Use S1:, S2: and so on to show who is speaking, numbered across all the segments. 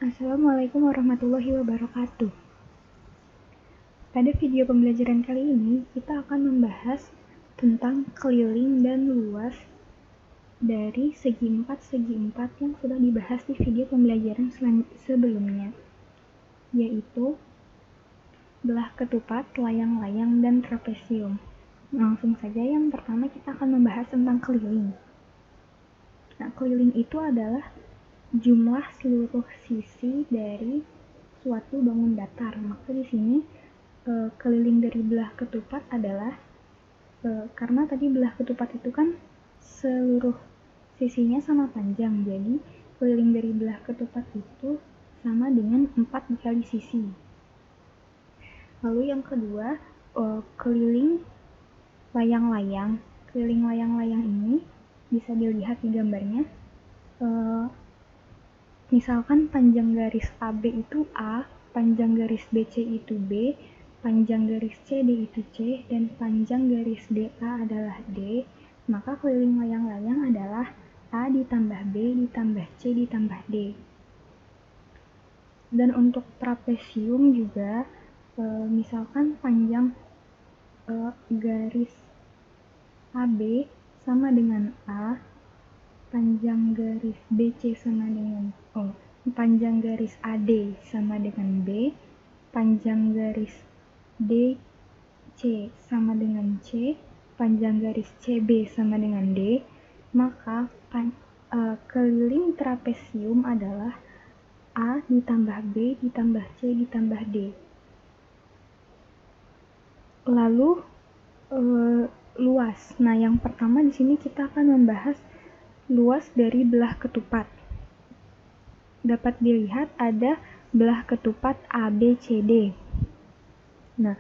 S1: Assalamualaikum warahmatullahi wabarakatuh. Pada video pembelajaran kali ini, kita akan membahas tentang keliling dan luas dari segi empat yang sudah dibahas di video pembelajaran sebelumnya, yaitu belah ketupat, layang-layang, dan trapesium. Langsung saja, yang pertama kita akan membahas tentang keliling. Nah, keliling itu adalah jumlah seluruh sisi dari suatu bangun datar. Maka di sini keliling dari belah ketupat adalah karena tadi belah ketupat itu kan seluruh sisinya sama panjang, jadi keliling dari belah ketupat itu sama dengan 4 dikali sisi. Lalu yang kedua, keliling layang-layang. Keliling layang-layang ini bisa dilihat di gambarnya. Misalkan panjang garis AB itu A, panjang garis BC itu B, panjang garis CD itu C, dan panjang garis DA adalah D, maka keliling layang-layang adalah A ditambah B ditambah C ditambah D. Dan untuk trapesium juga, misalkan panjang garis AB sama dengan A, panjang garis BC sama dengan panjang garis AD sama dengan B, panjang garis DC sama dengan C, panjang garis CB sama dengan D, maka keliling trapesium adalah A ditambah B ditambah C ditambah D. Lalu luas. Nah, yang pertama di sini kita akan membahas luas dari belah ketupat. Dapat dilihat ada belah ketupat ABCD. Nah,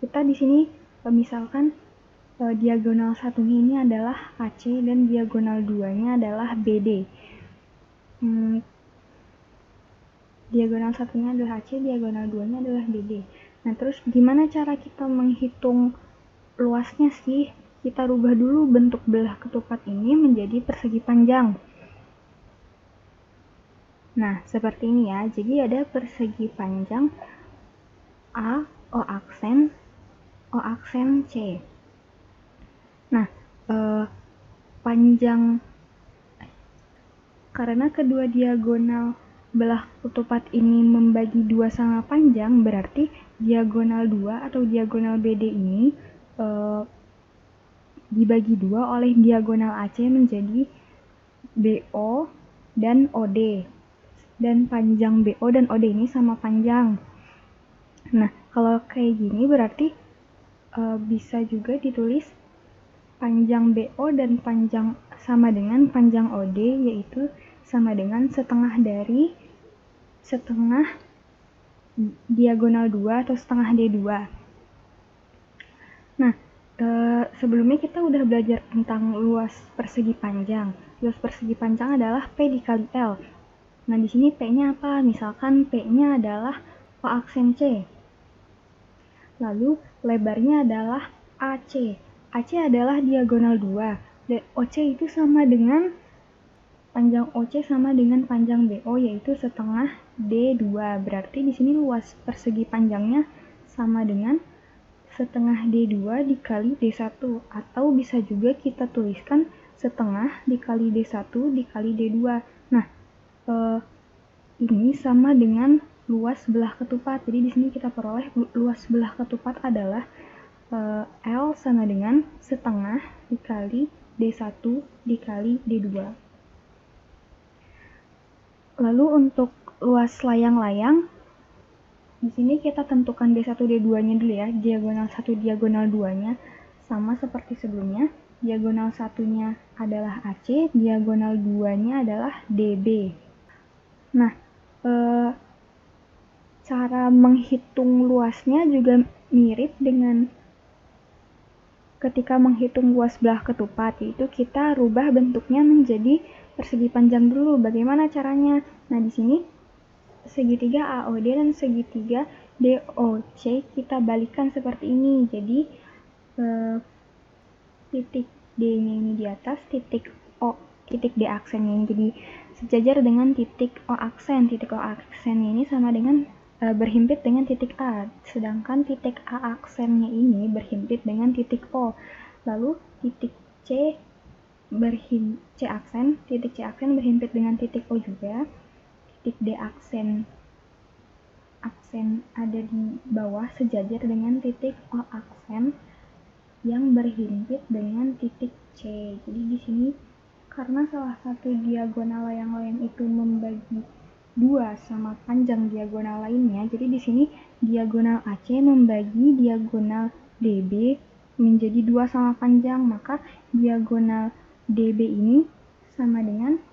S1: kita di sini misalkan diagonal satunya ini adalah AC dan diagonal 2-nya adalah BD. Diagonal satunya adalah AC, diagonal 2-nya adalah BD. Nah, terus gimana cara kita menghitung luasnya sih? Kita rubah dulu bentuk belah ketupat ini menjadi persegi panjang. Nah, seperti ini ya. Jadi ada persegi panjang A, O aksen C. Nah, panjang, karena kedua diagonal belah ketupat ini membagi 2 sama panjang, berarti diagonal 2 atau diagonal BD ini dibagi 2 oleh diagonal AC menjadi BO dan OD. Dan panjang BO dan OD ini sama panjang. Nah, kalau kayak gini berarti bisa juga ditulis panjang BO dan panjang sama dengan panjang OD, yaitu sama dengan setengah dari setengah diagonal 2 atau setengah D2. Nah, sebelumnya kita udah belajar tentang luas persegi panjang. Luas persegi panjang adalah P dikali L. Nah, di sini P-nya apa? Misalkan P-nya adalah O aksen C. Lalu lebarnya adalah AC. AC adalah diagonal 2. Dan OC itu sama dengan panjang OC sama dengan panjang BO, yaitu setengah D2. Berarti di sini luas persegi panjangnya sama dengan setengah D2 dikali D1, atau bisa juga kita tuliskan setengah dikali D1 dikali D2. Nah, ini sama dengan luas belah ketupat. Jadi di sini kita peroleh luas belah ketupat adalah L sama dengan setengah dikali D1 dikali D2. Lalu untuk luas layang-layang, di sini kita tentukan D1 D2-nya dulu ya. Diagonal 1 diagonal 2-nya sama seperti sebelumnya. Diagonal 1-nya adalah AC, diagonal 2-nya adalah DB. Nah, cara menghitung luasnya juga mirip dengan ketika menghitung luas belah ketupat, yaitu kita rubah bentuknya menjadi persegi panjang dulu. Bagaimana caranya? Nah, di sini segitiga AOD dan segitiga DOC kita balikan seperti ini. Jadi titik D-nya ini di atas, titik O, titik D aksennya ini jadi sejajar dengan titik O aksen. Titik O aksennya ini sama dengan berhimpit dengan titik A, sedangkan titik A aksennya ini berhimpit dengan titik O. Lalu titik C titik C aksen berhimpit dengan titik O juga. Titik D aksen ada di bawah sejajar dengan titik O aksen yang berhimpit dengan titik C. Jadi di sini karena salah satu diagonal layang-layang itu membagi 2 sama panjang diagonal lainnya, jadi di sini diagonal AC membagi diagonal DB menjadi 2 sama panjang, maka diagonal DB ini sama dengan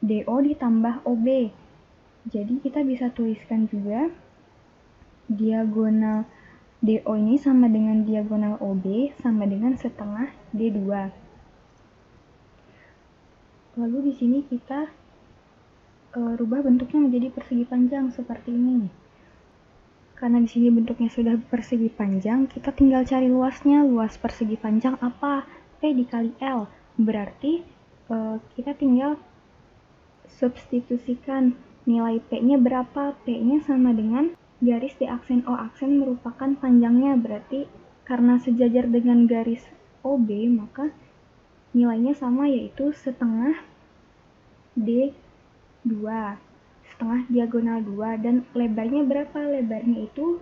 S1: DO ditambah OB. Jadi kita bisa tuliskan juga diagonal DO ini sama dengan diagonal OB sama dengan setengah D2. Lalu di sini kita rubah bentuknya menjadi persegi panjang seperti ini. Karena di sini bentuknya sudah persegi panjang, kita tinggal cari luasnya. Luas persegi panjang apa? P dikali L. Berarti kita tinggal substitusikan nilai P-nya berapa. P-nya sama dengan garis D aksen O aksen merupakan panjangnya. Berarti karena sejajar dengan garis OB, maka nilainya sama, yaitu setengah D2, setengah diagonal 2, dan lebarnya berapa? Lebarnya itu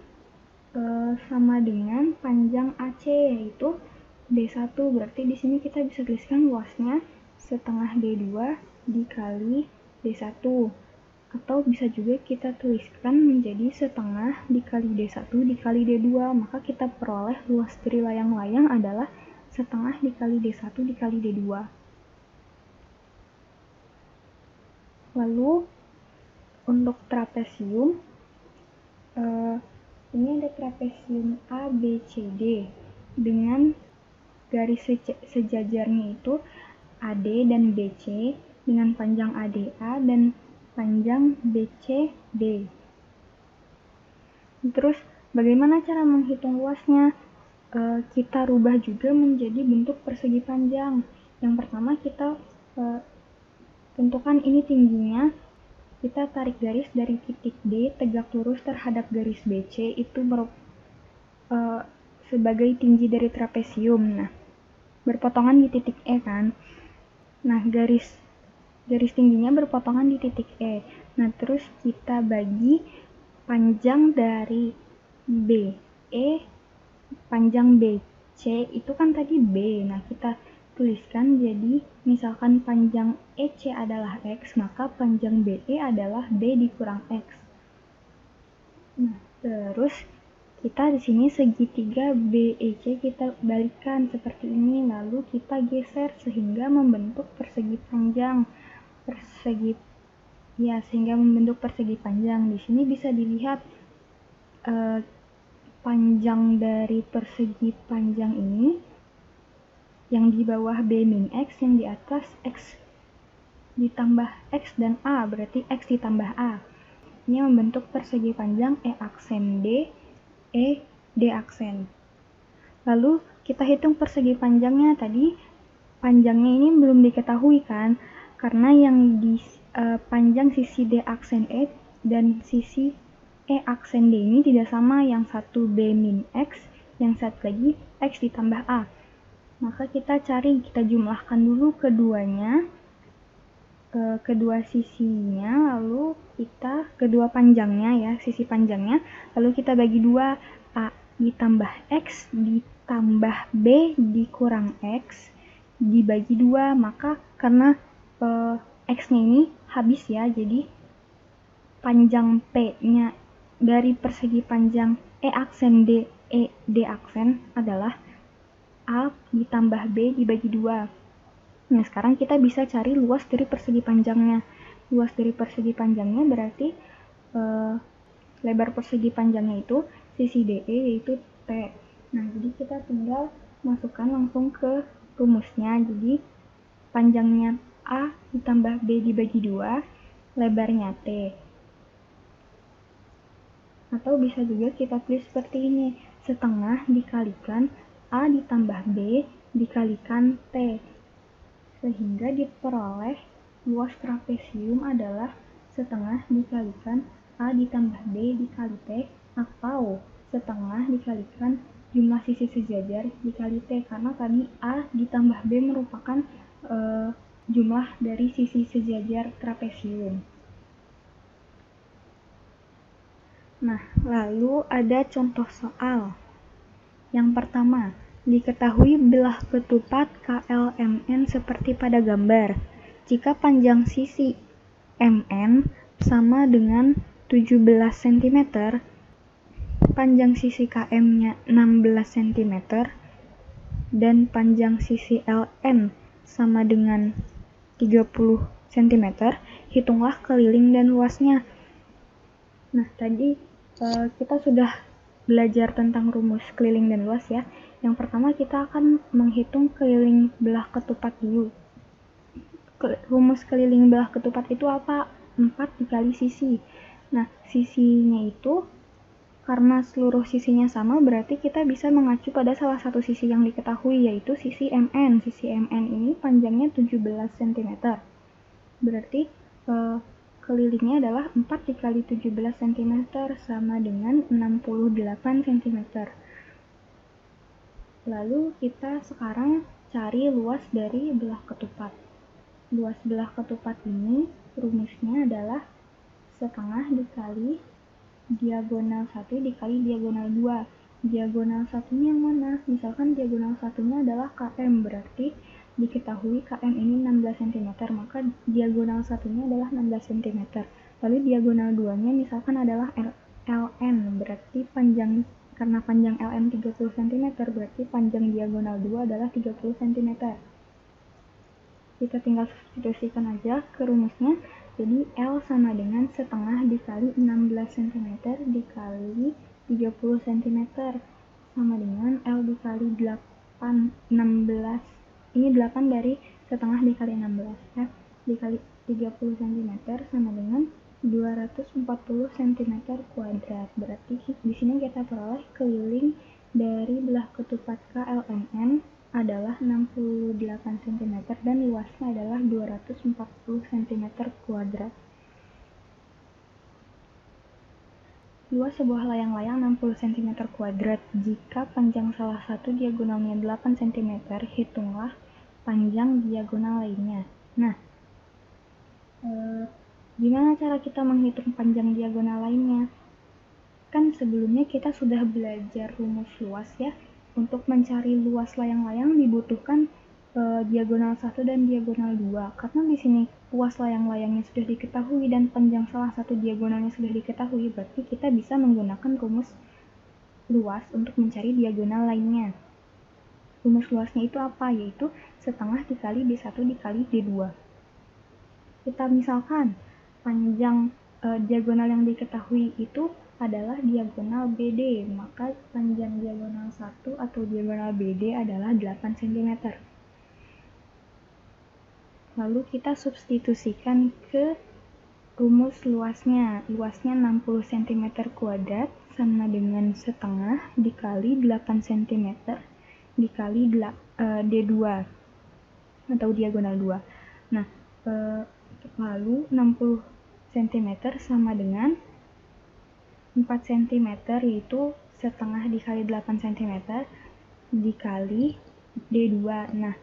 S1: sama dengan panjang AC, yaitu D1. Berarti di sini kita bisa tuliskan luasnya setengah D2 dikali D1, atau bisa juga kita tuliskan menjadi setengah dikali D1 dikali D2, maka kita peroleh luas dari layang-layang adalah setengah dikali D1 dikali D2. Lalu untuk trapesium, ini ada trapesium A, B, C, D dengan garis sejajarnya itu AD dan BC dengan panjang ADA dan panjang BCD. Terus bagaimana cara menghitung luasnya? Kita rubah juga menjadi bentuk persegi panjang. Yang pertama kita tentukan ini tingginya, kita tarik garis dari titik D tegak lurus terhadap garis BC, itu sebagai tinggi dari trapesium. Nah, berpotongan di titik E kan. Nah, garis tingginya berpotongan di titik E. Nah, terus kita bagi panjang dari panjang BC itu kan tadi B. Nah, kita tuliskan jadi misalkan panjang EC adalah X, maka panjang BE adalah B dikurang X. Nah, terus kita di sini segitiga BEC kita balikkan seperti ini, lalu kita geser sehingga membentuk persegi panjang. Sehingga membentuk persegi panjang. Di sini bisa dilihat panjang dari persegi panjang ini yang di bawah B min X, yang di atas X ditambah X dan A, berarti X ditambah A. Ini membentuk persegi panjang E aksen D, E D aksen. Lalu kita hitung persegi panjangnya. Tadi panjangnya ini belum diketahui kan, karena yang di panjang sisi D aksen E dan sisi E aksen D ini tidak sama, yang satu B min X, yang satu lagi X ditambah A. Maka kita jumlahkan dulu kedua sisinya, lalu kita kedua panjangnya ya, sisi panjangnya, lalu kita bagi 2, A ditambah X ditambah B dikurang X dibagi 2, maka karena X-nya ini habis ya, jadi panjang P-nya dari persegi panjang E aksen D, E D aksen adalah A ditambah B dibagi 2. Nah, sekarang kita bisa cari luas dari persegi panjangnya. Luas dari persegi panjangnya berarti lebar persegi panjangnya itu sisi DE yaitu T. Nah, jadi kita tinggal masukkan langsung ke rumusnya. Jadi panjangnya A ditambah B dibagi 2, lebarnya T. Atau bisa juga kita tulis seperti ini, setengah dikalikan A ditambah B dikalikan T, sehingga diperoleh luas trapesium adalah setengah dikalikan A ditambah B dikali T, atau setengah dikalikan jumlah sisi sejajar dikali T, karena tadi A ditambah B merupakan jumlah dari sisi sejajar trapesium. Nah, lalu ada contoh soal. Yang pertama, diketahui belah ketupat KLMN seperti pada gambar. Jika panjang sisi MN sama dengan 17 cm, panjang sisi KM-nya 16 cm, dan panjang sisi LN sama dengan 30 cm, hitunglah keliling dan luasnya. Nah, tadi kita sudah belajar tentang rumus keliling dan luas ya. Yang pertama kita akan menghitung keliling belah ketupat dulu. Rumus keliling belah ketupat itu apa? 4 dikali sisi. Nah, sisinya itu karena seluruh sisinya sama, berarti kita bisa mengacu pada salah satu sisi yang diketahui, yaitu sisi MN. Sisi MN ini panjangnya 17 cm. Berarti kelilingnya adalah 4 dikali 17 cm sama dengan 68 cm. Lalu kita sekarang cari luas dari belah ketupat. Luas belah ketupat ini rumusnya adalah setengah dikali diagonal 1 dikali diagonal 2. Diagonal satunya yang mana? Misalkan diagonal satunya adalah KM, berarti diketahui KM ini 16 cm, maka diagonal satunya adalah 16 cm. Lalu diagonal 2-nya misalkan adalah LN, berarti karena panjang LN 30 cm, berarti panjang diagonal 2 adalah 30 cm. Kita tinggal substitusikan aja ke rumusnya. Jadi L sama dengan setengah dikali 16 cm dikali 30 cm sama dengan L dikali 8, 16. Ini 8 dari setengah dikali 16 ya. Dikali 30 cm sama dengan 240 cm kuadrat. Berarti di sini kita peroleh keliling dari belah ketupat KLMN adalah 68 cm dan luasnya adalah 240 cm kuadrat. Luas sebuah layang-layang 60 cm kuadrat. Jika panjang salah satu diagonalnya 8 cm, hitunglah panjang diagonal lainnya. Nah, gimana cara kita menghitung panjang diagonal lainnya? Kan sebelumnya kita sudah belajar rumus luas ya. Untuk mencari luas layang-layang dibutuhkan diagonal 1 dan diagonal 2. Karena di sini luas layang-layangnya sudah diketahui dan panjang salah satu diagonalnya sudah diketahui, berarti kita bisa menggunakan rumus luas untuk mencari diagonal lainnya. Rumus luasnya itu apa? Yaitu setengah dikali D1 dikali D2. Kita misalkan panjang diagonal yang diketahui itu adalah diagonal BD, maka panjang diagonal 1 atau diagonal BD adalah 8 cm. Lalu kita substitusikan ke rumus luasnya. Luasnya 60 cm kuadrat sama dengan setengah dikali 8 cm dikali D2 atau diagonal 2. Nah, lalu 60 cm sama dengan 4 cm, yaitu setengah dikali 8 cm dikali D2. Nah,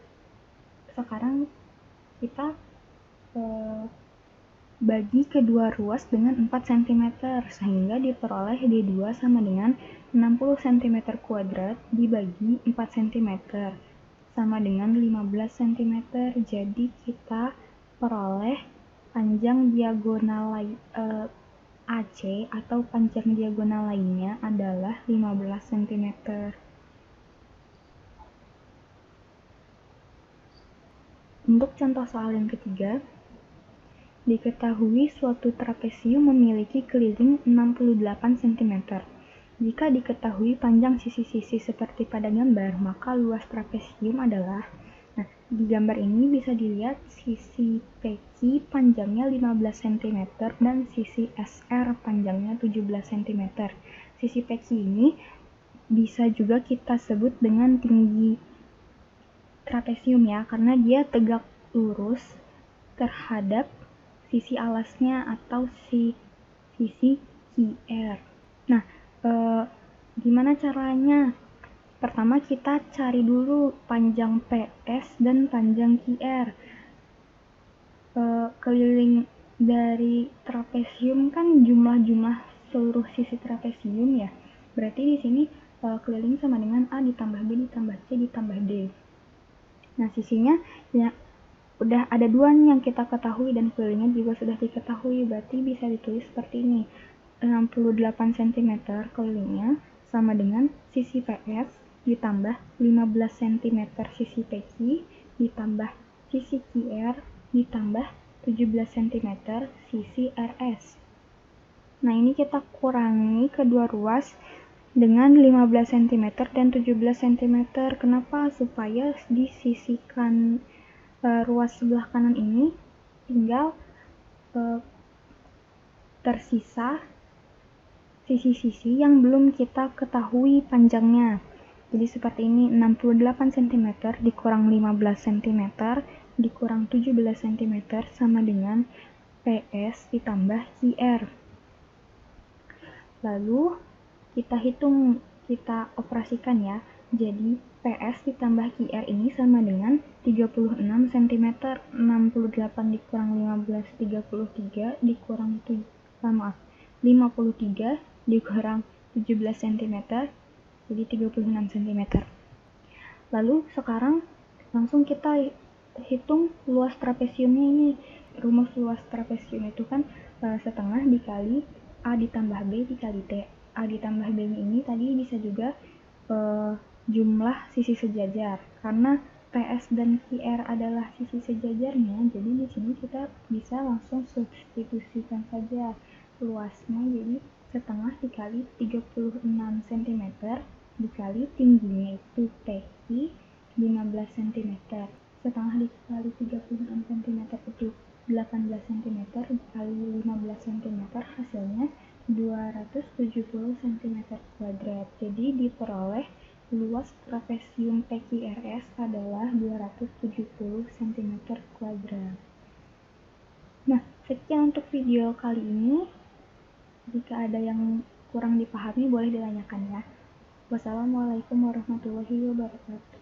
S1: sekarang kita bagi kedua ruas dengan 4 cm, sehingga diperoleh D2 sama dengan 60 cm kuadrat dibagi 4 cm sama dengan 15 cm. Jadi kita peroleh panjang diagonal AC atau panjang diagonal lainnya adalah 15 cm. Untuk contoh soal yang ketiga, diketahui suatu trapesium memiliki keliling 68 cm. Jika diketahui panjang sisi-sisi seperti pada gambar, maka luas trapesium adalah, nah, di gambar ini bisa dilihat sisi PQ panjangnya 15 cm dan sisi SR panjangnya 17 cm. Sisi PQ ini bisa juga kita sebut dengan tinggi trapesium ya, karena dia tegak lurus terhadap sisi alasnya atau sisi QR. Nah, gimana caranya? Pertama kita cari dulu panjang PS dan panjang QR. Keliling dari trapesium kan jumlah seluruh sisi trapesium ya. Berarti di sini keliling sama dengan A ditambah B ditambah C ditambah D. Nah, sisinya ya udah ada 2 nih yang kita ketahui dan kelilingnya juga sudah diketahui. Berarti bisa ditulis seperti ini. 68 cm kelilingnya sama dengan sisi PS ditambah 15 cm sisi PQ ditambah sisi QR ditambah 17 cm sisi RS. Nah, ini kita kurangi kedua ruas dengan 15 cm dan 17 cm. Kenapa? Supaya disisihkan ruas sebelah kanan ini tinggal tersisa sisi-sisi yang belum kita ketahui panjangnya. Jadi seperti ini, 68 cm dikurang 15 cm dikurang 17 cm sama dengan PS ditambah QR. Lalu kita hitung, kita operasikan ya. Jadi PS ditambah QR ini sama dengan 36 cm. 68 dikurang 15 33 dikurang 53 dikurang 17 cm jadi 36 cm. Lalu sekarang langsung kita hitung luas trapesiumnya ini. Rumus luas trapesium itu kan setengah dikali A ditambah B dikali T. A ditambah B ini tadi bisa juga jumlah sisi sejajar, karena PS dan QR adalah sisi sejajarnya, jadi di sini kita bisa langsung substitusikan saja luasnya, jadi setengah dikali 36 cm dikali tingginya itu PI 15 cm, setengah dikali 36 cm itu 18 cm dikali 15 cm hasilnya 270 cm kuadrat. Jadi diperoleh luas trapesium PQRS adalah 270 cm kuadrat. Nah, sekian untuk video kali ini. Jika ada yang kurang dipahami boleh ditanyakan ya. Wassalamualaikum warahmatullahi wabarakatuh.